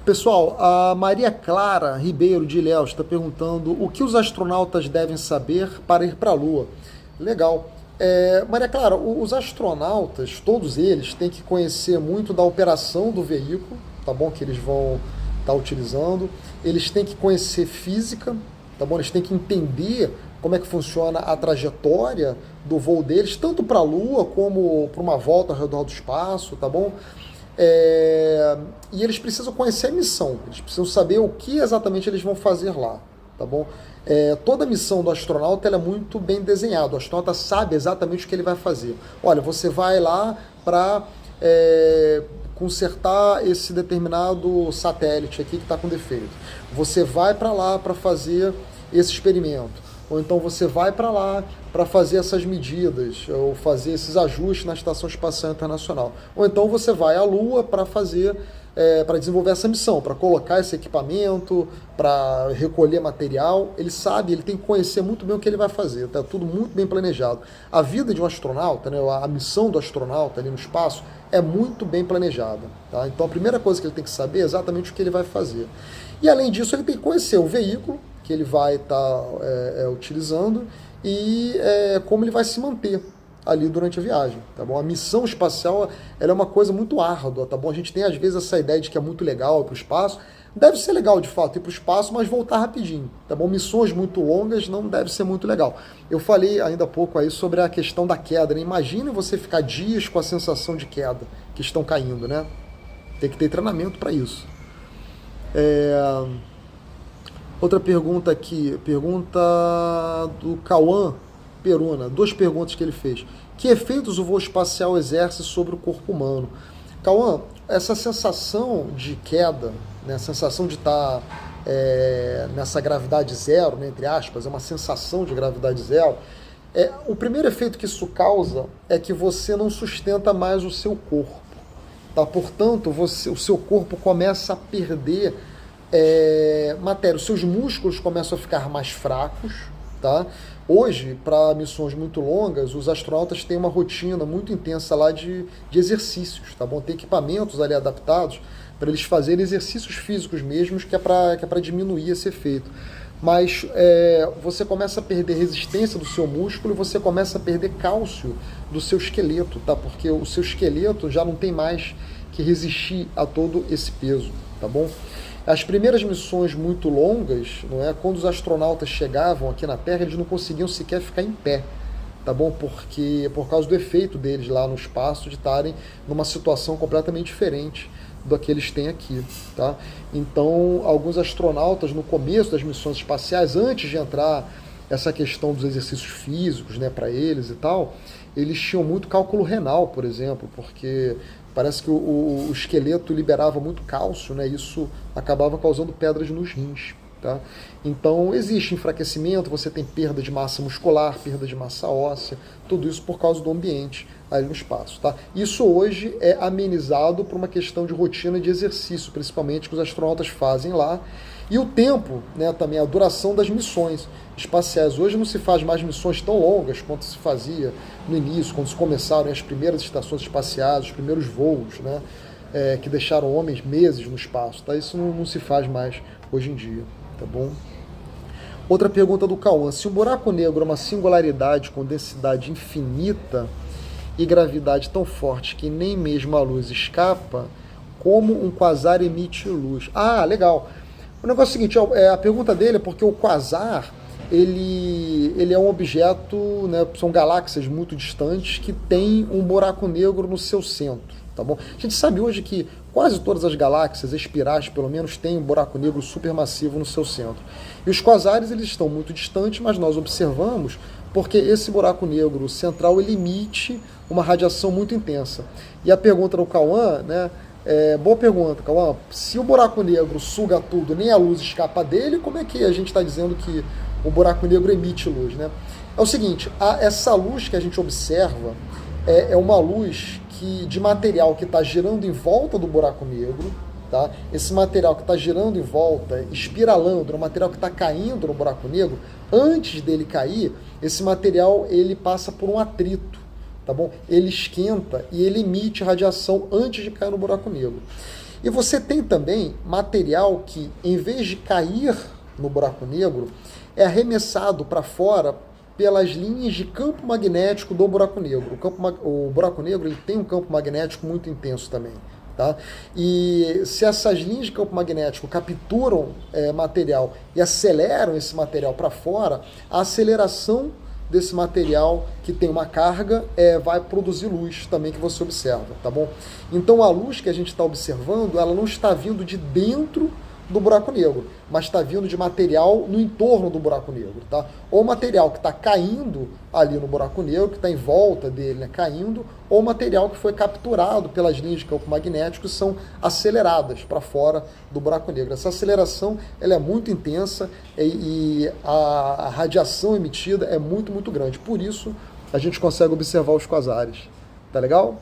Pessoal, a Maria Clara Ribeiro de Ilhéus está perguntando o que os astronautas devem saber para ir para a Lua. Legal. Maria Clara, os astronautas, todos eles, têm que conhecer muito da operação do veículo, tá bom? Que eles vão estar utilizando. Eles têm que conhecer física, tá bom? Eles têm que entender como é que funciona a trajetória do voo deles, tanto para a Lua como para uma volta ao redor do espaço, tá bom? E eles precisam conhecer a missão, eles precisam saber o que exatamente eles vão fazer lá, tá bom? Toda a missão do astronauta ela é muito bem desenhada, o astronauta sabe exatamente o que ele vai fazer. Olha, você vai lá para consertar esse determinado satélite aqui que está com defeito. Você vai para lá para fazer esse experimento. Ou então você vai para lá para fazer essas medidas, ou fazer esses ajustes na Estação Espacial Internacional. Ou então você vai à Lua para fazer, para desenvolver essa missão, para colocar esse equipamento, para recolher material. Ele sabe, ele tem que conhecer muito bem o que ele vai fazer, está tudo muito bem planejado. A vida de um astronauta, né, a missão do astronauta ali no espaço é muito bem planejada. Tá? Então a primeira coisa que ele tem que saber é exatamente o que ele vai fazer. E além disso, ele tem que conhecer o veículo que ele vai estar utilizando e como ele vai se manter ali durante a viagem, tá bom? A missão espacial ela é uma coisa muito árdua, tá bom? A gente tem às vezes essa ideia de que é muito legal ir para o espaço, deve ser legal de fato ir para o espaço, mas voltar rapidinho, tá bom? Missões muito longas não deve ser muito legal. Eu falei ainda há pouco aí sobre a questão da queda, né? Imagine você ficar dias com a sensação de queda, que estão caindo, né? Tem que ter treinamento para isso. Outra pergunta aqui, pergunta do Cauã Peruna, duas perguntas que ele fez. Que efeitos o voo espacial exerce sobre o corpo humano? Cauã, essa sensação de queda, né, a sensação de estar nessa gravidade zero, né, entre aspas, é uma sensação de gravidade zero, o primeiro efeito que isso causa é que você não sustenta mais o seu corpo. Tá? Portanto, o seu corpo começa a perder matéria, os seus músculos começam a ficar mais fracos, tá? Hoje, para missões muito longas, os astronautas têm uma rotina muito intensa lá de exercícios, tá bom? Tem equipamentos ali adaptados para eles fazerem exercícios físicos mesmos, que é para diminuir esse efeito. Mas você começa a perder resistência do seu músculo e você começa a perder cálcio do seu esqueleto, tá? Porque o seu esqueleto já não tem mais que resistir a todo esse peso, tá bom? As primeiras missões muito longas, não é? Quando os astronautas chegavam aqui na Terra, eles não conseguiam sequer ficar em pé, tá bom? Porque por causa do efeito deles lá no espaço, de estarem numa situação completamente diferente do que eles têm aqui, tá? Então, alguns astronautas no começo das missões espaciais, antes de entrar essa questão dos exercícios físicos, né, para eles e tal, eles tinham muito cálculo renal, por exemplo, porque parece que o esqueleto liberava muito cálcio, né? Isso acabava causando pedras nos rins, tá? Então existe enfraquecimento, você tem perda de massa muscular, perda de massa óssea, tudo isso por causa do ambiente ali no espaço, tá? Isso hoje é amenizado por uma questão de rotina de exercício, principalmente que os astronautas fazem lá. E o tempo, né, também a duração das missões espaciais. Hoje não se faz mais missões tão longas quanto se fazia no início, quando se começaram as primeiras estações espaciais, os primeiros voos, né, que deixaram homens meses no espaço. Tá? Isso não se faz mais hoje em dia, tá bom? Outra pergunta do Cauã. Se um buraco negro é uma singularidade com densidade infinita e gravidade tão forte que nem mesmo a luz escapa, como um quasar emite luz? Ah, legal. O negócio é o seguinte, a pergunta dele é porque o quasar, ele é um objeto, né, são galáxias muito distantes que tem um buraco negro no seu centro, tá bom? A gente sabe hoje que quase todas as galáxias, espirais pelo menos, têm um buraco negro supermassivo no seu centro. E os quasares, eles estão muito distantes, mas nós observamos porque esse buraco negro central, ele emite uma radiação muito intensa. E a pergunta do Cauã, né, boa pergunta, Cauã. Se o buraco negro suga tudo, nem a luz escapa dele, como é que a gente está dizendo que o buraco negro emite luz, né? É o seguinte, essa luz que a gente observa é uma luz de material que está girando em volta do buraco negro, tá? Esse material que está girando em volta, espiralando, é um material que está caindo no buraco negro, antes dele cair, esse material ele passa por um atrito, tá bom? Ele esquenta e ele emite radiação antes de cair no buraco negro. E você tem também material que, em vez de cair no buraco negro, é arremessado para fora pelas linhas de campo magnético do buraco negro. O buraco negro ele tem um campo magnético muito intenso também. Tá? E se essas linhas de campo magnético capturam material e aceleram esse material para fora, a aceleração desse material que tem uma carga vai produzir luz também que você observa, tá bom? Então a luz que a gente está observando, ela não está vindo de dentro do buraco negro, mas está vindo de material no entorno do buraco negro, tá? Ou material que está caindo ali no buraco negro, que está em volta dele, né, caindo, ou material que foi capturado pelas linhas de campo magnético e são aceleradas para fora do buraco negro. Essa aceleração ela é muito intensa e a radiação emitida é muito, muito grande. Por isso, a gente consegue observar os quasares. Tá legal?